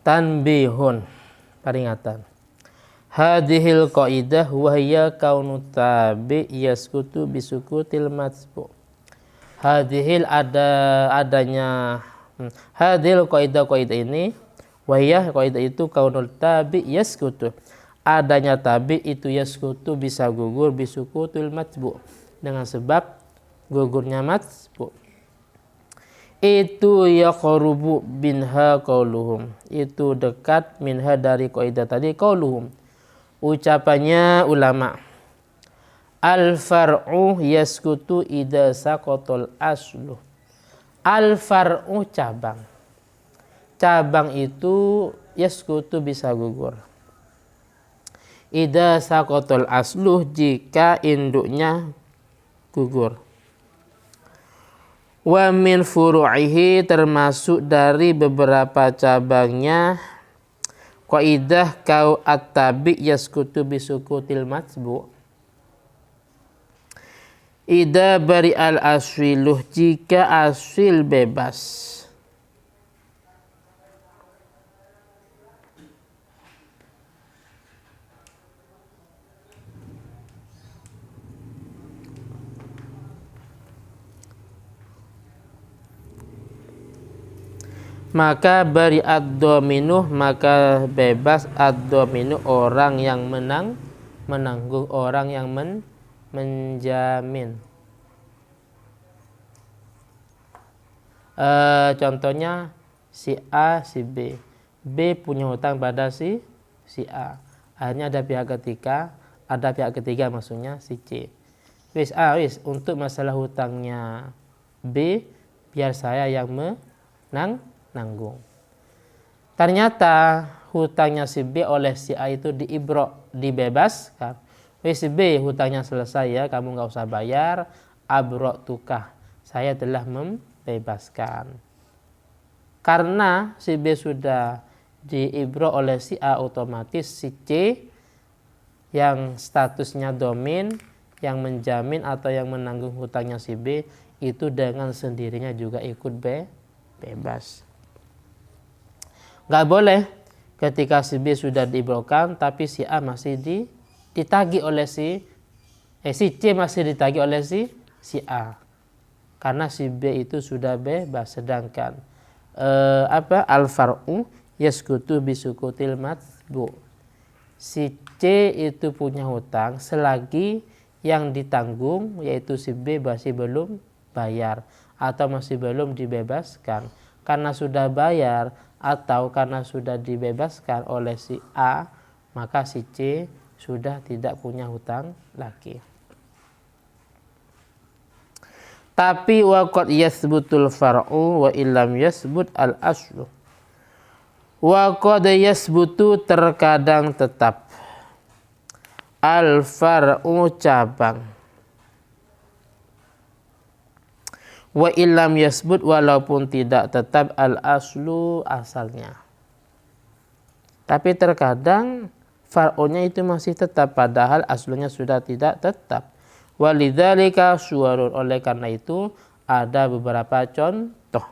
Tanbihun, peringatan. Hadhil qaidah wa hiya kaunu tabi yaskutu bisukutil matbu. Hadhil adanya hadhil qaidah ini wa hiya qaidah itu kaunul tabi yaskutu. Adanya tabi itu yaskutu bisa gugur bisukutul matbu dengan sebab gugurnya matbu. Itu yaqrubu minha qauluhum, itu dekat minha dari kaidah tadi qauluhum, ucapannya ulama. Al far'u yaskutu idza saqatal aslu. Al far'u cabang. Cabang itu yaskutu bisa gugur. Idza saqatal aslu jika induknya gugur. Wa min furu'ihi termasuk dari beberapa cabangnya qaidah kau at-tabi yaskutu bisukutil matbu. Idza bari al aswiluh jika aswil bebas. Maka bari ad-dominu, maka bebas ad-dominu orang yang menanggung, orang yang menjamin. Contohnya si A, si B. B punya hutang pada si A. Akhirnya ada pihak ketiga maksudnya si C. Wis untuk masalah hutangnya B biar saya yang nanggung. Ternyata hutangnya si B oleh si A itu dibebaskan. Wis B hutangnya selesai ya, kamu nggak usah bayar. Abrok tukah, saya telah membebaskan. Karena si B sudah diibro oleh si A, otomatis si C yang statusnya domin, yang menjamin atau yang menanggung hutangnya si B itu dengan sendirinya juga ikut bebas. Gak boleh ketika si B sudah diibrokan tapi si A masih ditagih oleh si C masih ditagih oleh si A. Karena si B itu sudah bebas, sedangkan al-far'u yaskutu bisukutil matbu. Si C itu punya hutang selagi yang ditanggung yaitu si B masih belum bayar atau masih belum dibebaskan. Karena sudah bayar atau karena sudah dibebaskan oleh si A, maka si C sudah tidak punya hutang lagi. Tapi waqad yasbutul far'u wa illam yasbut al aslu. Waqad yasbutu terkadang tetap al far'u cabang. Wa illam yasbut walaupun tidak tetap al aslu asalnya. Tapi terkadang far'unya itu masih tetap padahal aslunya sudah tidak tetap. Walidzalika suwarun, oleh karena itu ada beberapa contoh.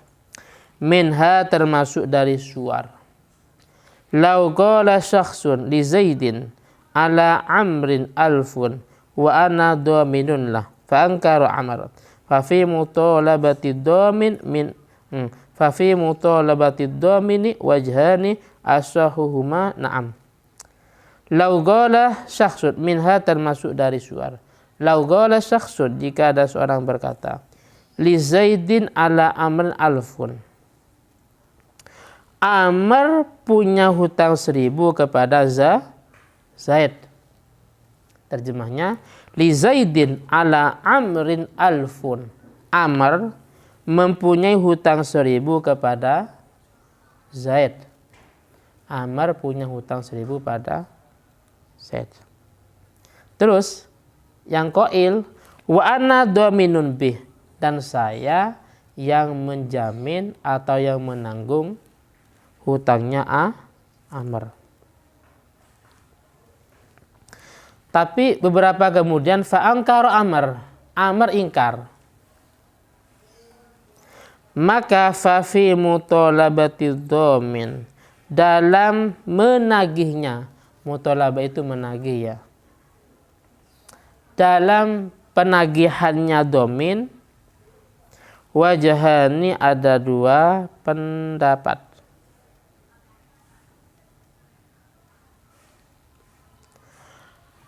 Minha termasuk dari suwar. Lau qala syakhsun li Zaidin ala Amrin alfun wa ana dhaminun lah fa ankara Amr. Fafi mutalabati dhamin min fafi mutalabati dhamini wajhani asahuhuma na'am. Lau qala syakhsun, minha termasuk dari suar. Lau qala syakhsun, jika ada seorang berkata li Zaidin ala Amr alfun, Amr punya hutang 1000 kepada Zaid. Terjemahnya li Zaidin ala Amrin alfun, Amr mempunyai hutang 1000 kepada Zaid. Amr punya hutang 1000 pada Zaid. Terus yang qail wa ana dhaminun bih, dan saya yang menjamin atau yang menanggung hutangnya Amr. Tapi beberapa kemudian fa'angkara Amr ingkar. Maka fa fi mutalabati dhamin, dalam menagihnya. Mutolabah itu menagih ya. Dalam penagihannya domin, wajahani ada dua pendapat.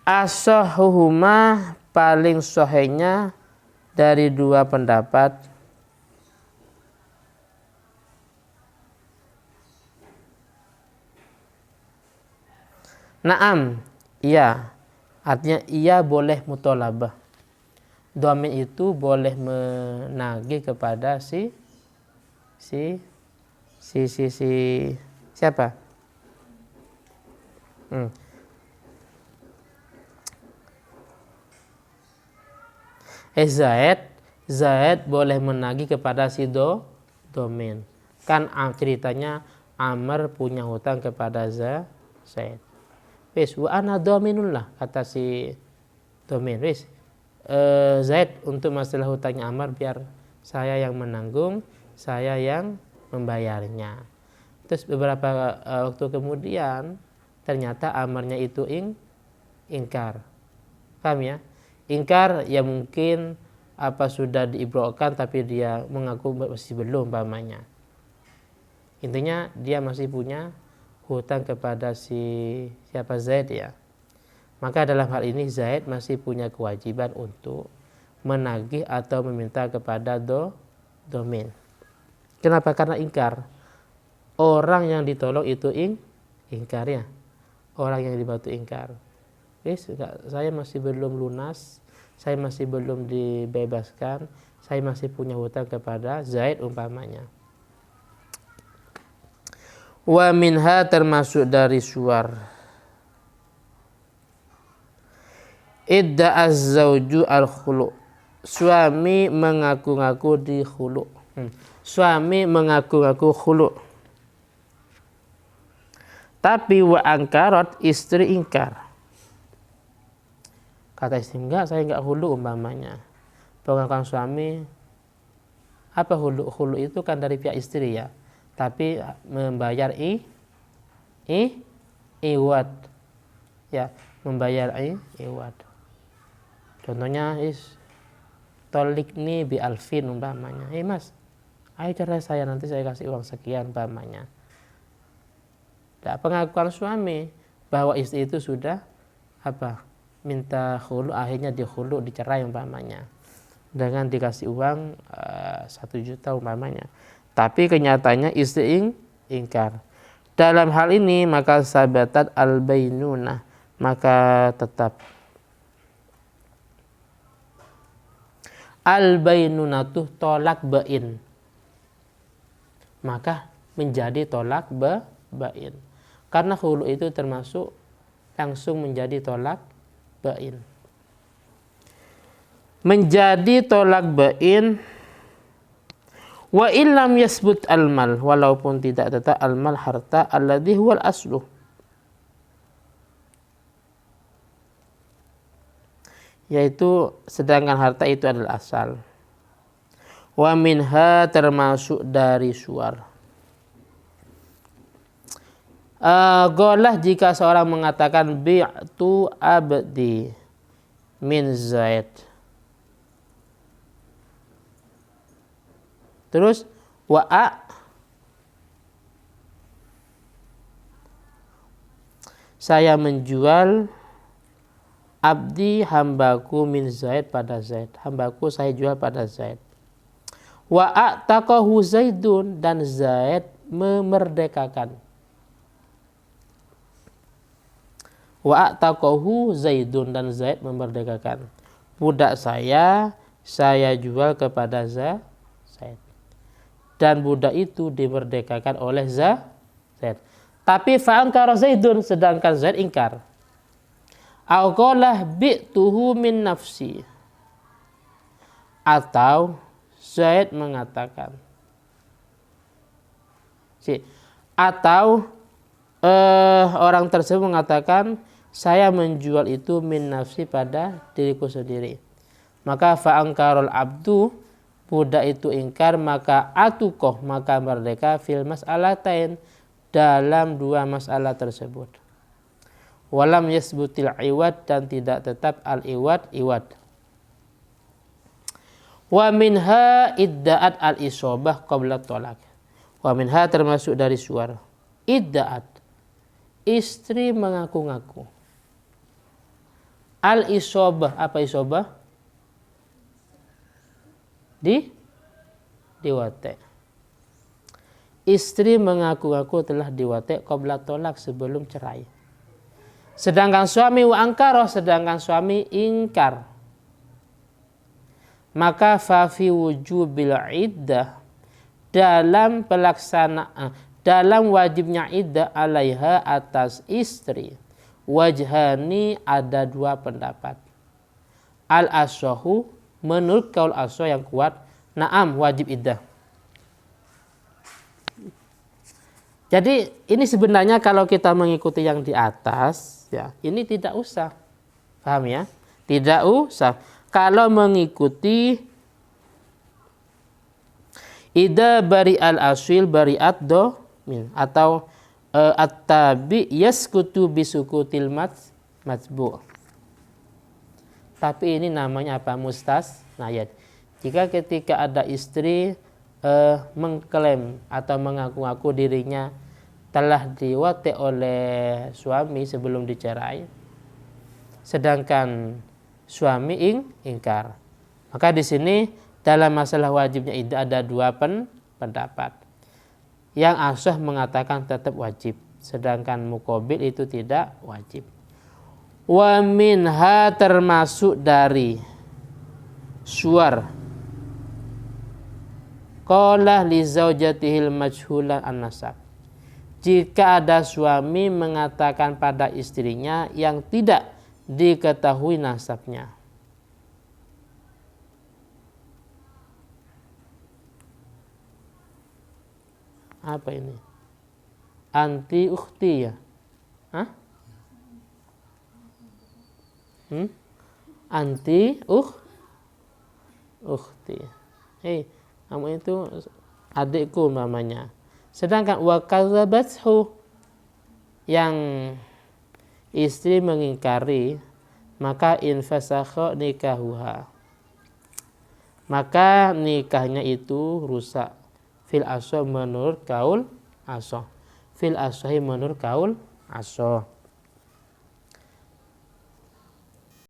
Asahuhuma paling sahihnya dari dua pendapat Naam, iya. Artinya ia boleh mutolabah. Domin itu boleh menagih kepada siapa? Zaid boleh menagih kepada si domin. Kan ceritanya Amr punya hutang kepada Zaid. Wis wa ana dominun lah kata si domin. Wis Zaid untuk masalah hutangnya Amr biar saya yang menanggung, saya yang membayarnya. Terus beberapa waktu kemudian ternyata Amrnya itu ingkar. Paham ya? Ingkar ya mungkin sudah diibrokan tapi dia mengaku masih belum pamannya. Intinya dia masih punya hutang kepada siapa Zaid ya. Maka dalam hal ini Zaid masih punya kewajiban untuk menagih atau meminta kepada domin. Kenapa? Karena ingkar. Orang yang ditolong itu ingkar ya. Orang yang dibantu ingkar. Saya masih belum lunas, saya masih belum dibebaskan, saya masih punya hutang kepada Zaid umpamanya. Wa minha termasuk dari suar idda az-zawju al-khulu. Suami mengaku-ngaku di khulu. Suami mengaku-ngaku khulu. Tapi wa angkarat, istri ingkar. Kata istri, enggak, saya enggak khulu umpamanya. Pengakuan suami, apa khulu? Khulu itu kan dari pihak istri ya. Tapi membayar iwad. Ya, membayar iwad. Contohnya tolikni bi alfin umpamanya. Mas, ayo cerai saya, nanti saya kasih uang sekian umpamanya. Pengakuan suami bahwa istri itu sudah minta khulu, akhirnya dikhulu, dicerai umpamanya dengan dikasih uang 1 juta umpamanya, tapi kenyataannya istri ingkar. Dalam hal ini maka sabatat al-bainunah, maka tetap al-bainunatuh tolak bain, maka menjadi tolak bain. Karena khulu itu termasuk langsung menjadi tolak bain. Menjadi tolak bain wa illam yasbut al-mal, walaupun tidak tetap al-mal harta alladhi huwal asluh. Yaitu sedangkan harta itu adalah asal. Wa minha termasuk dari suar. Golah jika seorang mengatakan bi'tu abdi min Zaid. Terus saya menjual abdi hambaku min Zaid pada Zaid. Hambaku saya jual pada Zaid. Wa a'taqahu Zaidun, dan Zaid memerdekakan. Wa a'taqahu Zaidun, dan Zaid memerdekakan. Budak saya jual kepada Zaid. Dan budak itu dimerdekakan oleh Zaid. Tapi fa'ankara Zaidun, sedangkan Zaid ingkar. Au qala bi'tuhu min nafsi. Atau Zaid mengatakan. Atau orang tersebut mengatakan, saya menjual itu min nafsi, pada diriku sendiri. Maka fa'angkarul abdu, budak itu ingkar, maka atukoh, maka merdeka fil mas'alatain, dalam dua masalah tersebut. Walam yasbutil iwad, dan tidak tetap al iwad. Wa minha idda'at al isobah qabla tolak. Wa minha termasuk dari suara idda'at, istri mengaku-ngaku. Al isobah, apa isobah? Diwatek. Istri mengaku-ngaku telah diwatek qabla tolak, sebelum cerai. Sedangkan suami wa angkaroh, sedangkan suami ingkar. Maka fafi wujubil iddah, dalam pelaksanaan, dalam wajibnya iddah alaiha, atas istri, wajhani, ada dua pendapat. Al ashahu, menurut kaul ashah yang kuat, na'am, wajib iddah. Jadi ini sebenarnya kalau kita mengikuti yang di atas, ya, ini tidak usah. Paham ya? Tidak usah. Kalau mengikuti idza bari al asil bari'at domin, atau at-tabi yaskutu bisukutil matbu'. Tapi ini namanya apa? Mustasnayat. Jika ketika ada istri mengklaim atau mengaku-ngaku dirinya telah diwatek oleh suami sebelum dicerai, sedangkan suami ingkar, maka di sini dalam masalah wajibnya iddah ada dua pendapat. Yang ashah mengatakan tetap wajib, sedangkan muqabil itu tidak wajib. Wa minha, termasuk dari suar qala li zaujatihil majhulan an-nasab, jika ada suami mengatakan pada istrinya yang tidak diketahui nasabnya. Apa ini? Anti ukhti ya? Hah? Anti ukhti. Kamu itu adikku namanya. Sedangkan wa kadzabathu, yang istri mengingkari, maka infasakha nikahuha, maka nikahnya itu rusak. Fil ashah, menurut kaul ashah. Fil ashahi, menurut kaul ashah.